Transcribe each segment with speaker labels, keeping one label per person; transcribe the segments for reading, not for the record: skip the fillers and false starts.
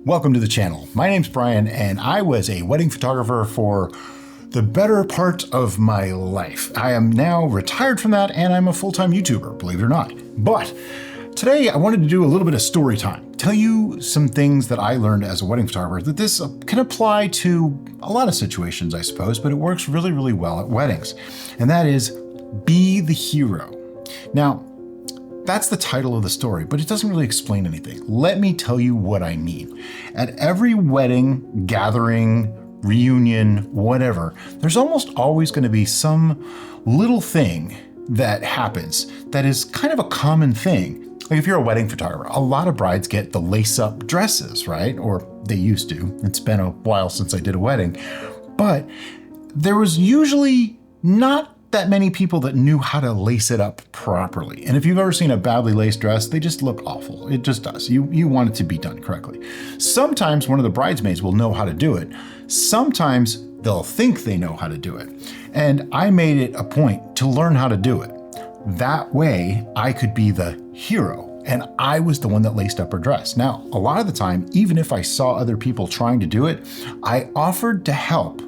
Speaker 1: Welcome to the channel. My name's Brian, and I was a wedding photographer for the better part of my life. I am now retired from that, and I'm a full-time YouTuber, believe it or not. But today I wanted to do a little bit of story time, tell you some things that I learned as a wedding photographer that this can apply to a lot of situations, I suppose, but it works really, really well at weddings. And that is, be the hero. Now, that's the title of the story, but it doesn't really explain anything. Let me tell you what I mean. At every wedding, gathering, reunion, whatever, there's almost always going to be some little thing that happens that is kind of a common thing. Like if you're a wedding photographer, a lot of brides get the lace-up dresses, right? Or they used to. It's been a while since I did a wedding. But there was usually not that many people that knew how to lace it up properly. And if you've ever seen a badly laced dress, they just look awful. It just does. You want it to be done correctly. Sometimes one of the bridesmaids will know how to do it. Sometimes they'll think they know how to do it. And I made it a point to learn how to do it. That way I could be the hero, and I was the one that laced up her dress. Now, a lot of the time, even if I saw other people trying to do it, I offered to help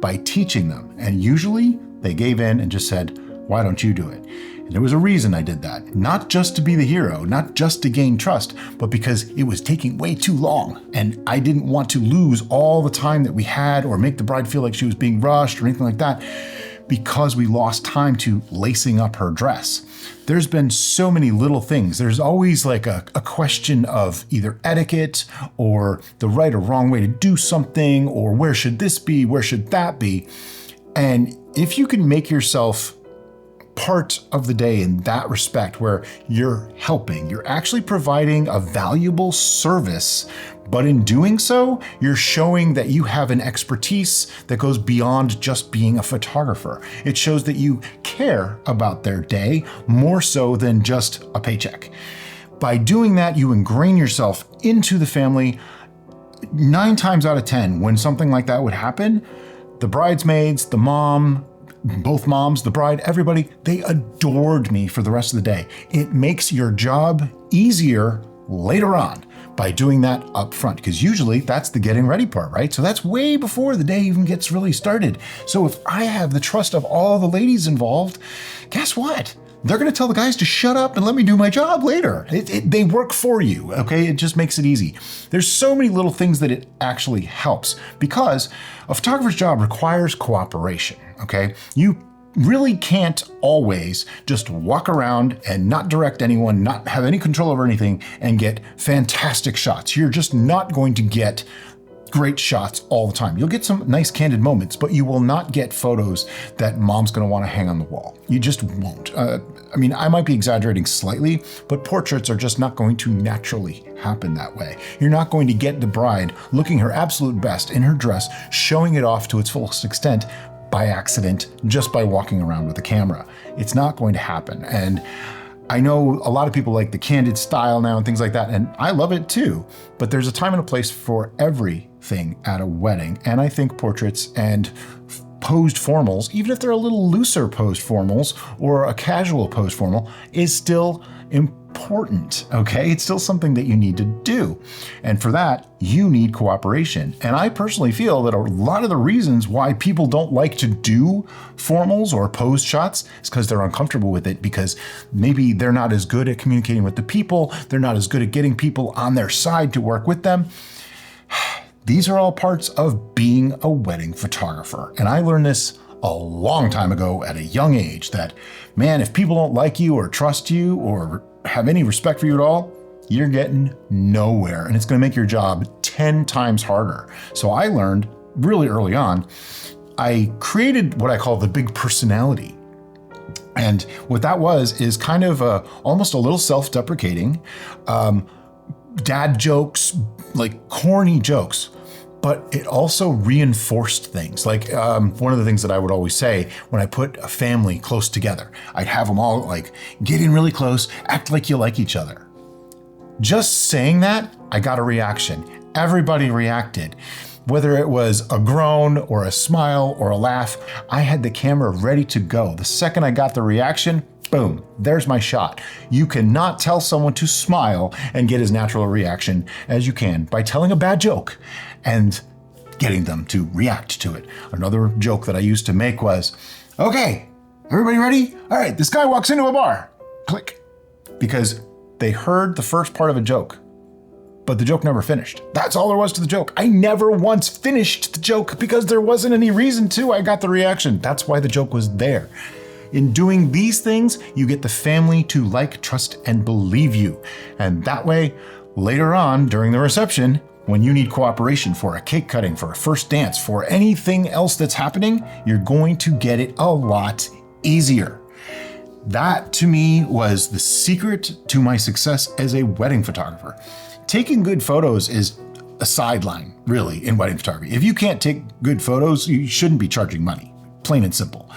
Speaker 1: by teaching them. And usually they gave in and just said, why don't you do it? And there was a reason I did that. Not just to be the hero, not just to gain trust, but because it was taking way too long. And I didn't want to lose all the time that we had or make the bride feel like she was being rushed or anything like that because we lost time to lacing up her dress. There's been so many little things. There's always like a question of either etiquette or the right or wrong way to do something, or where should this be? Where should that be? And if you can make yourself part of the day in that respect, where you're helping, you're actually providing a valuable service, but in doing so, you're showing that you have an expertise that goes beyond just being a photographer. It shows that you care about their day more so than just a paycheck. By doing that, you ingrain yourself into the family. 9 times out of 10, when something like that would happen, the bridesmaids, the mom, both moms, the bride, everybody, they adored me for the rest of the day. It makes your job easier later on by doing that up front, because usually that's the getting ready part, right? So that's way before the day even gets really started. So if I have the trust of all the ladies involved, guess what? They're going to tell the guys to shut up and let me do my job later. They work for you, okay? It just makes it easy. There's so many little things that it actually helps, because a photographer's job requires cooperation, okay? You really can't always just walk around and not direct anyone, not have any control over anything, and get fantastic shots. You're just not going to get great shots all the time. You'll get some nice candid moments, but you will not get photos that mom's gonna wanna hang on the wall. You just won't. I mean, I might be exaggerating slightly, but portraits are just not going to naturally happen that way. You're not going to get the bride looking her absolute best in her dress, showing it off to its fullest extent by accident, just by walking around with a camera. It's not going to happen. And I know a lot of people like the candid style now and things like that, and I love it too, but there's a time and a place for everything at a wedding. And I think portraits and posed formals, even if they're a little looser posed formals or a casual posed formal, is still important, okay? It's still something that you need to do. And for that, you need cooperation. And I personally feel that a lot of the reasons why people don't like to do formals or posed shots is because they're uncomfortable with it, because maybe they're not as good at communicating with the people. They're not as good at getting people on their side to work with them. These are all parts of being a wedding photographer. And I learned this a long time ago at a young age, that, man, if people don't like you or trust you or have any respect for you at all, you're getting nowhere, and it's going to make your job 10 times harder. So I learned really early on, I created what I call the big personality. And what that is kind of almost a little self-deprecating, dad jokes, like corny jokes, but it also reinforced things. Like one of the things that I would always say when I put a family close together, I'd have them all like get in really close, act like you like each other. Just saying that, I got a reaction. Everybody reacted. Whether it was a groan or a smile or a laugh, I had the camera ready to go. The second I got the reaction, boom, there's my shot. You cannot tell someone to smile and get as natural a reaction as you can by telling a bad joke and getting them to react to it. Another joke that I used to make was, okay, everybody ready? All right, this guy walks into a bar. Click. Because they heard the first part of a joke, but the joke never finished. That's all there was to the joke. I never once finished the joke because there wasn't any reason to. I got the reaction. That's why the joke was there. In doing these things, you get the family to like, trust, and believe you. And that way, later on during the reception, when you need cooperation for a cake cutting, for a first dance, for anything else that's happening, you're going to get it a lot easier. That to me was the secret to my success as a wedding photographer. Taking good photos is a sideline, really, in wedding photography. If you can't take good photos, you shouldn't be charging money, plain and simple.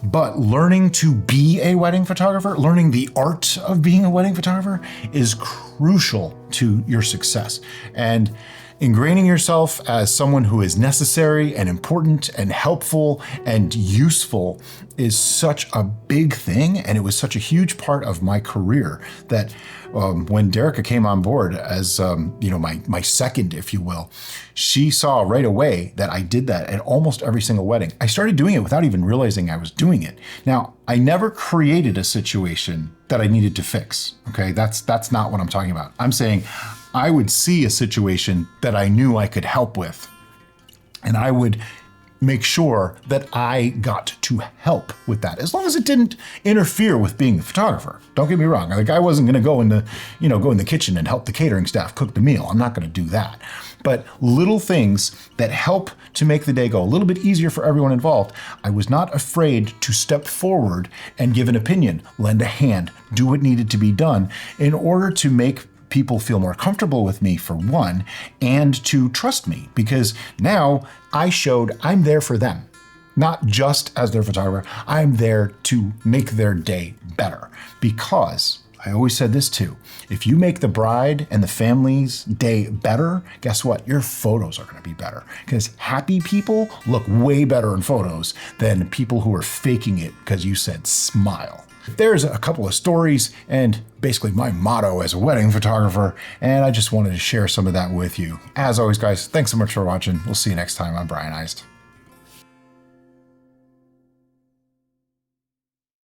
Speaker 1: But learning to be a wedding photographer, learning the art of being a wedding photographer is crucial to your success. And ingraining yourself as someone who is necessary and important and helpful and useful is such a big thing, and it was such a huge part of my career that when Derica came on board as my second, if you will, she saw right away that I did that at almost every single wedding. I started doing it without even realizing I was doing it. Now, I never created a situation that I needed to fix. Okay, that's not what I'm talking about. I'm saying I would see a situation that I knew I could help with, and I would make sure that I got to help with that, as long as it didn't interfere with being the photographer. Don't get me wrong. Like, I wasn't going to go in the kitchen and help the catering staff cook the meal. I'm not going to do that. But little things that help to make the day go a little bit easier for everyone involved, I was not afraid to step forward and give an opinion, lend a hand, do what needed to be done in order to make people feel more comfortable with me, for one, and to trust me, because now I showed I'm there for them, not just as their photographer. I'm there to make their day better, because I always said this too, if you make the bride and the family's day better, guess what? Your photos are going to be better, because happy people look way better in photos than people who are faking it because you said smile. There's a couple of stories and basically my motto as a wedding photographer, and I just wanted to share some of that with you. As always, guys, thanks so much for watching. We'll see you next time. I'm Brian Eist.